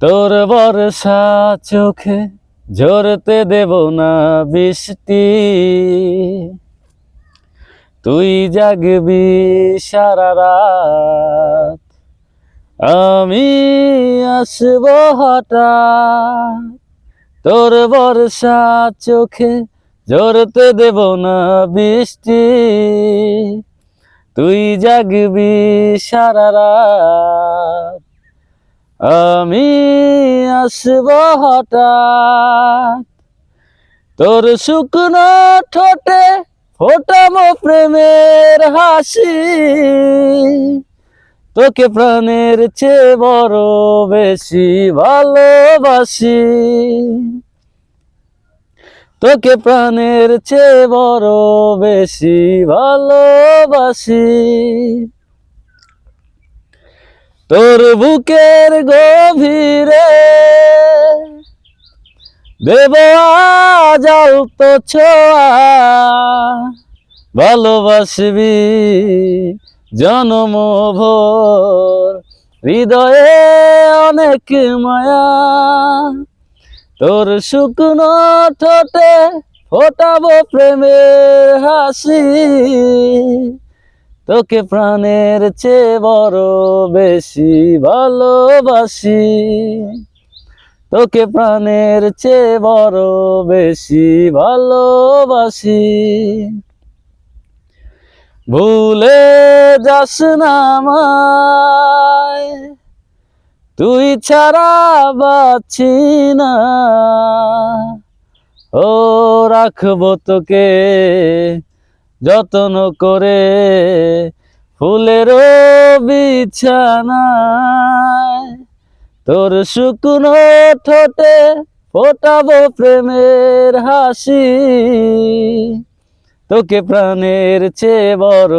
তোর বর্ষা চোখে ঝরতে দেব না বৃষ্টি, তুই জাগবি সারা রাত, আমি আসব হঠাৎ। তোর বর্ষা চোখে ঝরতে দেব না বৃষ্টি, তুই জাগবি সারা রাত, আমি আসব হঠাৎ। তোর শুকনো ঠোঁটে ফোটাবো প্রেমের হাসি, তোকে প্রাণের চেয়ে বড় বেশি ভালোবাসি, তোকে প্রাণের চেয়ে বড় বেশি ভালোবাসি। তোর বুকের গভীরে দেব আজ আলতো ছোঁয়া, ভালোবাসবি জনম ভোর, হৃদয়ে অনেক মায়া। তোর শুকনো ঠোঁটে ফোটাবো প্রেমের হাসি, তোকে প্রাণের চেয়ে বড় বেশি ভালোবাসি, তোকে প্রাণের চেয়ে বড় বেশি ভালোবাসি। ভুলে যাস না আমায়, তুই ছাড়া বাঁচি না, ও রাখবো তোকে যত্ন করে ফুলের বিছানায়। তোর শুকনো ঠোঁটে ফোটাবো প্রেমের হাসি, তোকে প্রাণের চেয়ে বড়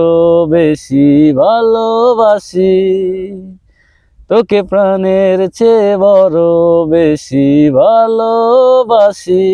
বেশি ভালোবাসি, তোকে প্রাণের চেয়ে বড় বেশি ভালোবাসি।